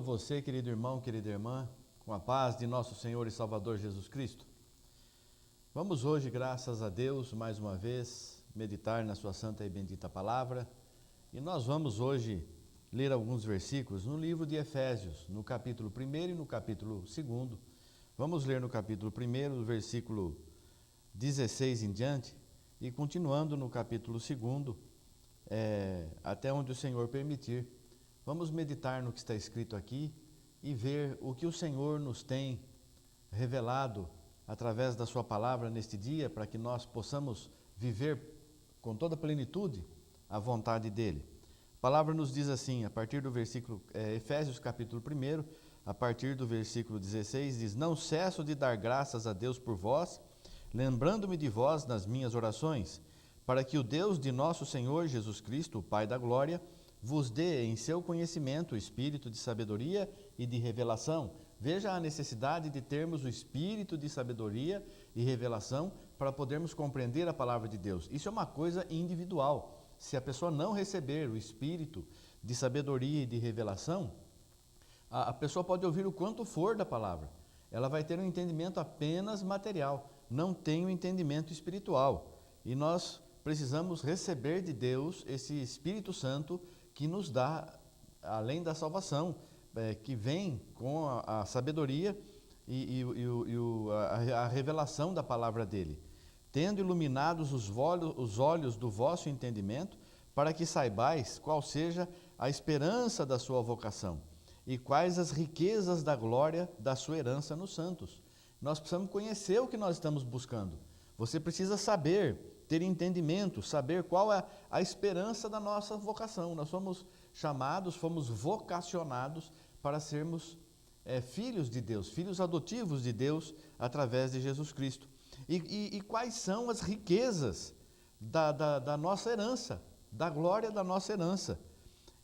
a você, querido irmão, querida irmã, com a paz de nosso Senhor e Salvador Jesus Cristo. Vamos hoje, graças a Deus, mais uma vez, meditar na sua santa e bendita palavra. E nós vamos hoje ler alguns versículos no livro de Efésios, no capítulo 1 e no capítulo 2. Vamos ler no capítulo 1, do versículo 16 em diante, e continuando no capítulo 2, até onde o Senhor permitir. Vamos meditar no que está escrito aqui e ver o que o Senhor nos tem revelado através da sua palavra neste dia, para que nós possamos viver com toda a plenitude a vontade dele. A palavra nos diz assim, a partir do versículo, Efésios capítulo 1, a partir do versículo 16, diz: Não cesso de dar graças a Deus por vós, lembrando-me de vós nas minhas orações, para que o Deus de nosso Senhor Jesus Cristo, o Pai da glória, vos dê em seu conhecimento o espírito de sabedoria e de revelação. Veja a necessidade de termos o espírito de sabedoria e revelação para podermos compreender a palavra de Deus. Isso é uma coisa individual. Se a pessoa não receber o espírito de sabedoria e de revelação, a pessoa pode ouvir o quanto for da palavra. Ela vai ter um entendimento apenas material, não tem um entendimento espiritual. E nós precisamos receber de Deus esse Espírito Santo que nos dá, além da salvação, que vem com a sabedoria e a revelação da palavra dele. Tendo iluminados os olhos do vosso entendimento, para que saibais qual seja a esperança da sua vocação e quais as riquezas da glória da sua herança nos santos. Nós precisamos conhecer o que nós estamos buscando. Você precisa saber, ter entendimento, saber qual é a esperança da nossa vocação. Nós somos chamados, fomos vocacionados para sermos filhos de Deus, filhos adotivos de Deus através de Jesus Cristo. E quais são as riquezas da nossa herança, da glória da nossa herança?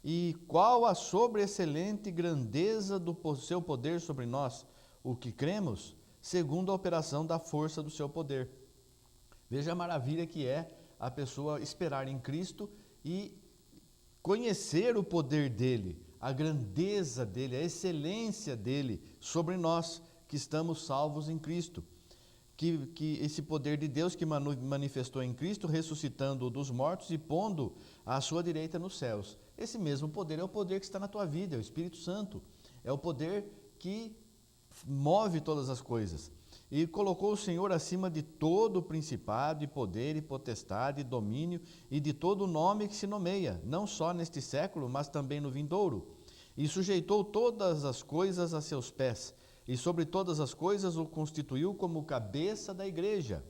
E qual a sobreexcelente grandeza do seu poder sobre nós, o que cremos, segundo a operação da força do seu poder. Veja a maravilha que é a pessoa esperar em Cristo e conhecer o poder dele, a grandeza dele, a excelência dele sobre nós que estamos salvos em Cristo. Que esse poder de Deus que manifestou em Cristo, ressuscitando-o dos mortos e pondo à sua direita nos céus. Esse mesmo poder é o poder que está na tua vida, é o Espírito Santo. É o poder que move todas as coisas. E colocou o Senhor acima de todo o principado, e poder, e potestade, e domínio, e de todo o nome que se nomeia, não só neste século, mas também no vindouro. E sujeitou todas as coisas a seus pés, e sobre todas as coisas o constituiu como cabeça da igreja,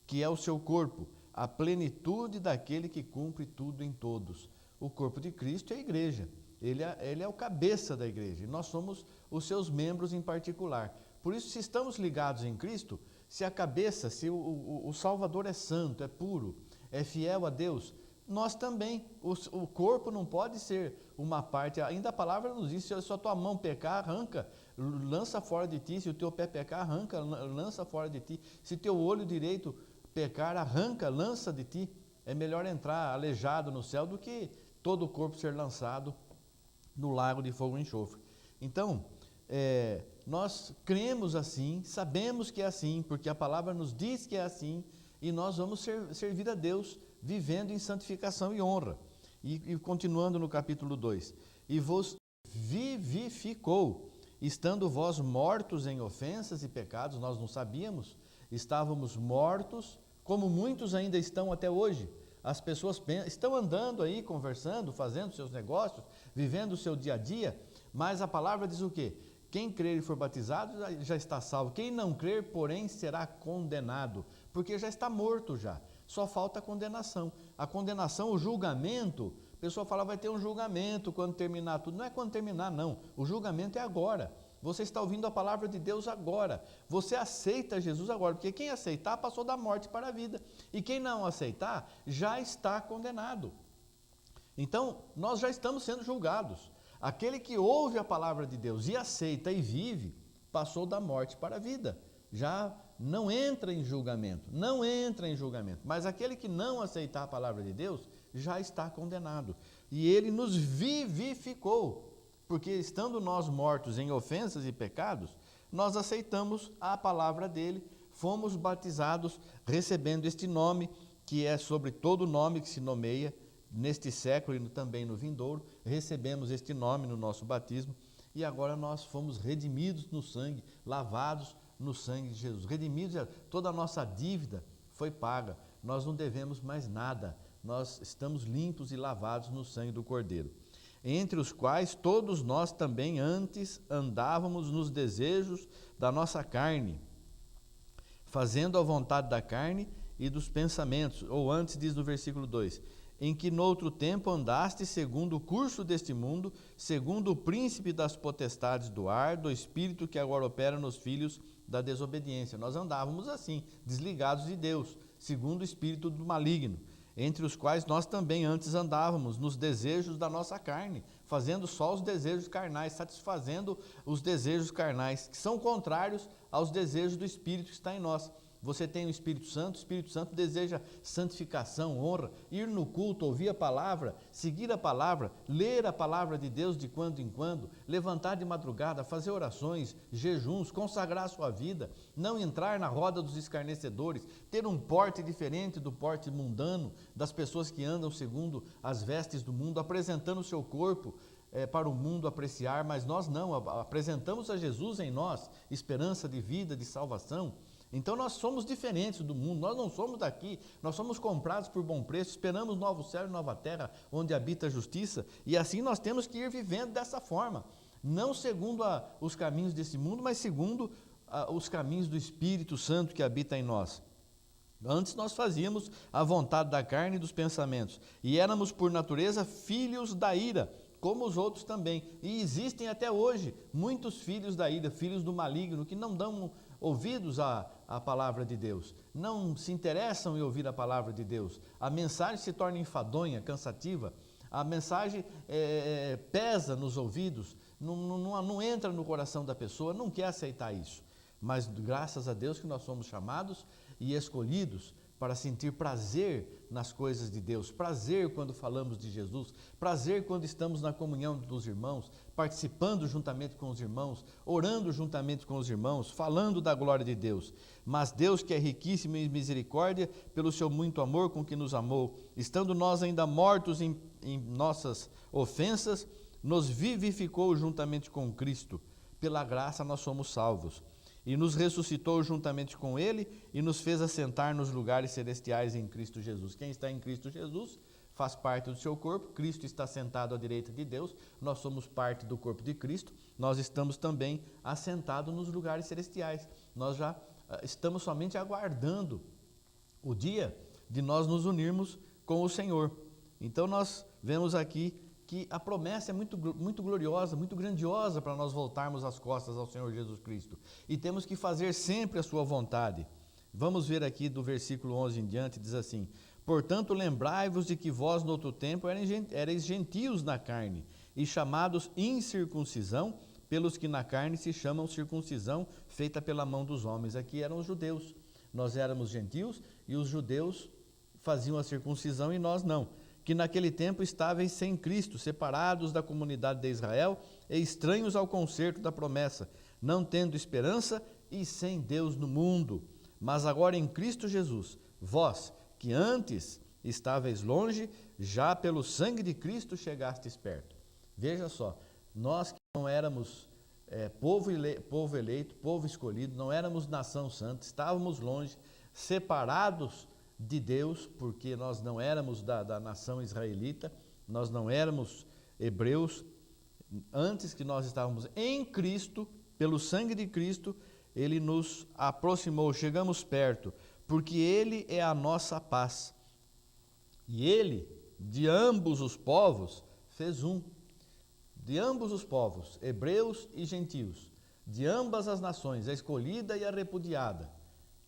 que é o seu corpo, a plenitude daquele que cumpre tudo em todos. O corpo de Cristo é a igreja, ele é o cabeça da igreja, e nós somos os seus membros em particular. Por isso, se estamos ligados em Cristo, se a cabeça, se o Salvador é santo, é puro, é fiel a Deus, nós também, o corpo não pode ser uma parte, ainda a palavra nos diz, se a tua mão pecar, arranca, lança fora de ti, se o teu pé pecar, arranca, lança fora de ti, se teu olho direito pecar, arranca, lança de ti. É melhor entrar aleijado no céu do que todo o corpo ser lançado no lago de fogo e enxofre. Então, nós cremos assim, sabemos que é assim, porque a palavra nos diz que é assim, e nós vamos servir a Deus, vivendo em santificação e honra. E continuando no capítulo 2, e vos vivificou, estando vós mortos em ofensas e pecados, nós não sabíamos, estávamos mortos, como muitos ainda estão até hoje. As pessoas estão andando aí, conversando, fazendo seus negócios, vivendo o seu dia a dia, mas a palavra diz o quê? Quem crer e for batizado já está salvo. Quem não crer, porém, será condenado, porque já está morto já. Só falta a condenação. A condenação, o julgamento, a pessoa fala, vai ter um julgamento quando terminar tudo. Não é quando terminar, não. O julgamento é agora. Você está ouvindo a palavra de Deus agora. Você aceita Jesus agora, porque quem aceitar passou da morte para a vida. E quem não aceitar, já está condenado. Então, nós já estamos sendo julgados. Aquele que ouve a palavra de Deus e aceita e vive, passou da morte para a vida. Já não entra em julgamento, não entra em julgamento. Mas aquele que não aceitar a palavra de Deus, já está condenado. E ele nos vivificou. porque estando nós mortos em ofensas e pecados, nós aceitamos a palavra dele, fomos batizados, recebendo este nome, que é sobre todo nome que se nomeia, neste século e também no vindouro, recebemos este nome no nosso batismo, e agora nós fomos redimidos no sangue, lavados no sangue de Jesus. Redimidos, toda a nossa dívida foi paga, nós não devemos mais nada, nós estamos limpos e lavados no sangue do Cordeiro. Entre os quais todos nós também antes andávamos nos desejos da nossa carne, fazendo a vontade da carne e dos pensamentos, ou antes diz no versículo 2, em que noutro tempo andaste segundo o curso deste mundo, segundo o príncipe das potestades do ar, do espírito que agora opera nos filhos da desobediência. Nós andávamos assim, desligados de Deus, segundo o espírito do maligno, entre os quais nós também antes andávamos nos desejos da nossa carne, fazendo só os desejos carnais, satisfazendo os desejos carnais, que são contrários aos desejos do Espírito que está em nós. Você tem o Espírito Santo deseja santificação, honra, ir no culto, ouvir a palavra, seguir a palavra, ler a palavra de Deus de quando em quando, levantar de madrugada, fazer orações, jejuns, consagrar a sua vida, não entrar na roda dos escarnecedores, ter um porte diferente do porte mundano, das pessoas que andam segundo as vestes do mundo, apresentando o seu corpo para o mundo apreciar, mas nós não, apresentamos a Jesus em nós, esperança de vida, de salvação. Então nós somos diferentes do mundo, nós não somos daqui, nós somos comprados por bom preço, esperamos novo céu e nova terra, onde habita a justiça, e assim nós temos que ir vivendo dessa forma, não segundo os caminhos desse mundo, mas segundo os caminhos do Espírito Santo que habita em nós. Antes nós fazíamos a vontade da carne e dos pensamentos, e éramos por natureza filhos da ira, como os outros também, e existem até hoje muitos filhos da ira, filhos do maligno, que não dão ouvidos à palavra de Deus, não se interessam em ouvir a palavra de Deus, a mensagem se torna enfadonha, cansativa, a mensagem pesa nos ouvidos, não entra no coração da pessoa, não quer aceitar isso, mas graças a Deus que nós somos chamados e escolhidos para sentir prazer nas coisas de Deus, prazer quando falamos de Jesus, prazer quando estamos na comunhão dos irmãos, participando juntamente com os irmãos, orando juntamente com os irmãos, falando da glória de Deus. Mas Deus, que é riquíssimo em misericórdia, pelo seu muito amor com que nos amou, estando nós ainda mortos em nossas ofensas, nos vivificou juntamente com Cristo. Pela graça nós somos salvos. E nos ressuscitou juntamente com Ele e nos fez assentar nos lugares celestiais em Cristo Jesus. Quem está em Cristo Jesus faz parte do seu corpo, Cristo está sentado à direita de Deus, nós somos parte do corpo de Cristo, nós estamos também assentados nos lugares celestiais. Nós já estamos somente aguardando o dia de nós nos unirmos com o Senhor. Então nós vemos aqui que a promessa é muito gloriosa, muito grandiosa para nós voltarmos as costas ao Senhor Jesus Cristo. E temos que fazer sempre a sua vontade. Vamos ver aqui do versículo 11 em diante, diz assim: portanto, lembrai-vos de que vós, no outro tempo, erais gentios na carne, e chamados incircuncisão, pelos que na carne se chamam circuncisão, feita pela mão dos homens. Aqui eram os judeus. Nós éramos gentios, e os judeus faziam a circuncisão e nós não. Que naquele tempo estáveis sem Cristo, separados da comunidade de Israel e estranhos ao concerto da promessa, não tendo esperança e sem Deus no mundo. Mas agora em Cristo Jesus, vós, que antes estáveis longe, já pelo sangue de Cristo chegastes perto. Veja só, nós que não éramos povo eleito, povo escolhido, não éramos nação santa, estávamos longe, separados de Deus, porque nós não éramos da nação israelita, nós não éramos hebreus, antes que nós estávamos em Cristo, pelo sangue de Cristo, Ele nos aproximou, chegamos perto, porque Ele é a nossa paz. E Ele, de ambos os povos, fez um. De ambos os povos, hebreus e gentios, de ambas as nações, a escolhida e a repudiada,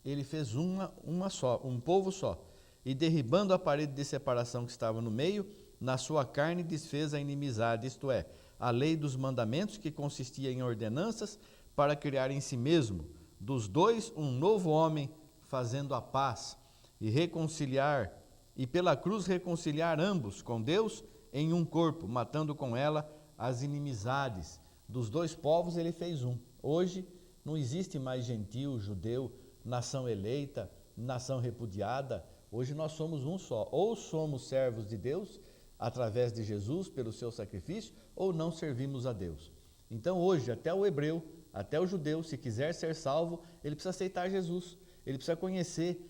Ele fez uma só, um povo só, e derribando a parede de separação que estava no meio, na sua carne desfez a inimizade, isto é, a lei dos mandamentos, que consistia em ordenanças, para criar em si mesmo, dos dois, um novo homem, fazendo a paz, e pela cruz reconciliar ambos com Deus em um corpo, matando com ela as inimizades dos dois povos, ele fez um. Hoje não existe mais gentil, judeu, nação eleita, nação repudiada. Hoje nós somos um só. Ou somos servos de Deus, através de Jesus, pelo seu sacrifício, ou não servimos a Deus. Então hoje, até o hebreu, até o judeu, se quiser ser salvo, ele precisa aceitar Jesus. Ele precisa conhecer.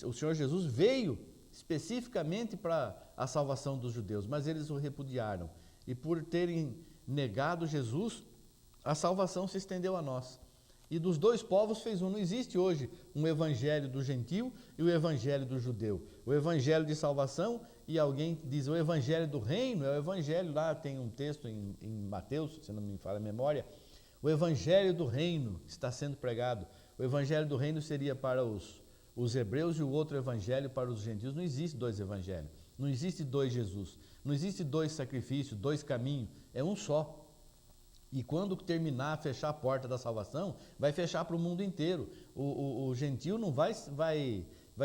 O Senhor Jesus veio especificamente para a salvação dos judeus, mas eles o repudiaram. E por terem negado Jesus, a salvação se estendeu a nós. E dos dois povos fez um. Não existe hoje um evangelho do gentil e o evangelho do judeu. O evangelho de salvação, e alguém diz o evangelho do reino, é o evangelho, lá tem um texto em Mateus, se não me falha a memória, o evangelho do reino está sendo pregado. O evangelho do reino seria para os hebreus e o outro evangelho para os gentios. Não existe dois evangelhos, não existe dois Jesus, não existe dois sacrifícios, dois caminhos, é um só. E quando terminar, fechar a porta da salvação, vai fechar para o mundo inteiro. O gentil não vai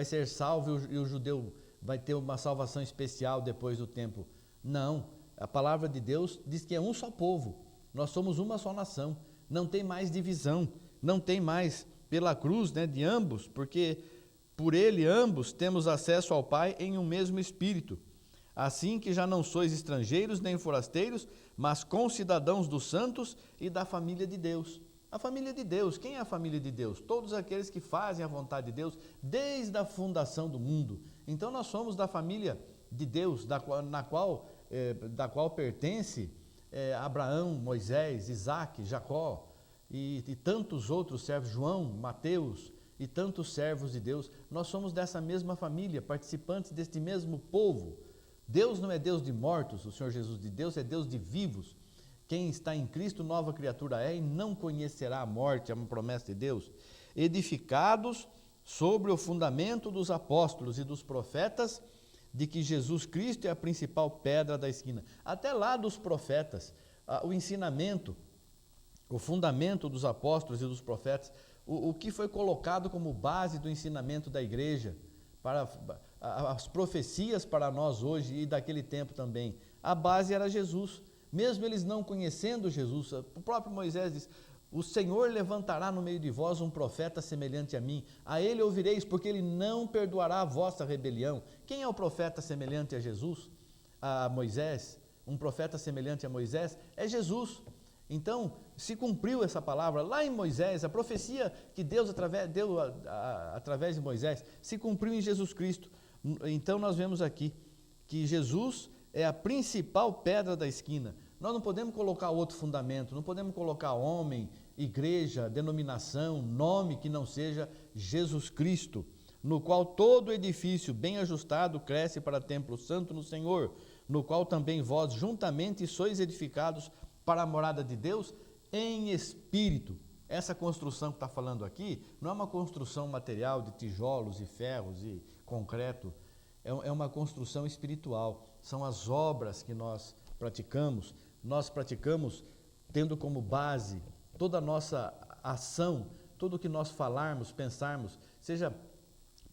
ser salvo e o judeu vai ter uma salvação especial depois do tempo. Não, a palavra de Deus diz que é um só povo. Nós somos uma só nação. Não tem mais divisão, não tem mais pela cruz, né, de ambos, porque por ele ambos temos acesso ao Pai em um mesmo Espírito. Assim que já não sois estrangeiros nem forasteiros, mas concidadãos dos santos e da família de Deus. A família de Deus, quem é a família de Deus? Todos aqueles que fazem a vontade de Deus desde a fundação do mundo. Então nós somos da família de Deus, da qual pertence Abraão, Moisés, Isaque, Jacó e tantos outros servos, João, Mateus e tantos servos de Deus. Nós somos dessa mesma família, participantes deste mesmo povo. Deus não é Deus de mortos, o Senhor Jesus de Deus é Deus de vivos. Quem está em Cristo, nova criatura é e não conhecerá a morte, é uma promessa de Deus. Edificados sobre o fundamento dos apóstolos e dos profetas, de que Jesus Cristo é a principal pedra da esquina. Até lá dos profetas, o ensinamento, o fundamento dos apóstolos e dos profetas, o que foi colocado como base do ensinamento da igreja, para as profecias para nós hoje e daquele tempo também, a base era Jesus. Mesmo eles não conhecendo Jesus, o próprio Moisés diz: o Senhor levantará no meio de vós um profeta semelhante a mim, a ele ouvireis, porque ele não perdoará a vossa rebelião. Quem é o profeta semelhante a Jesus? A Moisés? Um profeta semelhante a Moisés? É Jesus. Então, se cumpriu essa palavra lá em Moisés, a profecia que Deus deu através de Moisés, se cumpriu em Jesus Cristo. Então nós vemos aqui que Jesus é a principal pedra da esquina. Nós não podemos colocar outro fundamento, não podemos colocar homem, igreja, denominação, nome que não seja Jesus Cristo, no qual todo edifício bem ajustado cresce para templo santo no Senhor, no qual também vós juntamente sois edificados para a morada de Deus em espírito. Essa construção que está falando aqui não é uma construção material de tijolos e ferros e concreto, é uma construção espiritual. São as obras que nós praticamos tendo como base toda a nossa ação, tudo o que nós falarmos, pensarmos, seja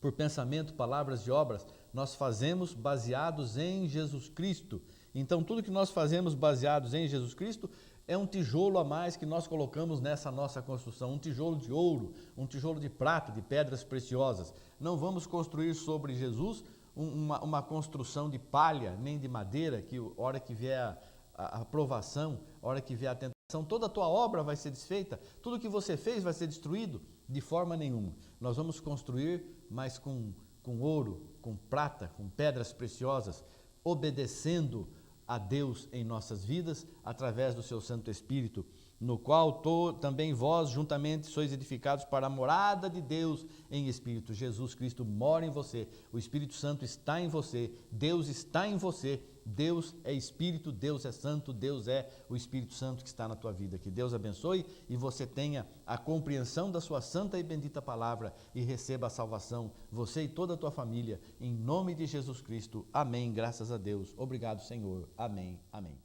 por pensamento, palavras e obras, nós fazemos baseados em Jesus Cristo. Então tudo que nós fazemos baseados em Jesus Cristo é um tijolo a mais que nós colocamos nessa nossa construção, um tijolo de ouro, um tijolo de prata, de pedras preciosas. Não vamos construir sobre Jesus uma construção de palha, nem de madeira, que a hora que vier a provação, a hora que vier a tentação, toda a tua obra vai ser desfeita, tudo que você fez vai ser destruído, de forma nenhuma. Nós vamos construir, mas com ouro, com prata, com pedras preciosas, obedecendo a Deus em nossas vidas, através do seu Santo Espírito, no qual também vós juntamente sois edificados para a morada de Deus em Espírito. Jesus Cristo mora em você, o Espírito Santo está em você, Deus está em você, Deus é Espírito, Deus é Santo, Deus é o Espírito Santo que está na tua vida. Que Deus abençoe e você tenha a compreensão da sua santa e bendita palavra e receba a salvação, você e toda a tua família, em nome de Jesus Cristo. Amém, graças a Deus. Obrigado, Senhor. Amém, amém.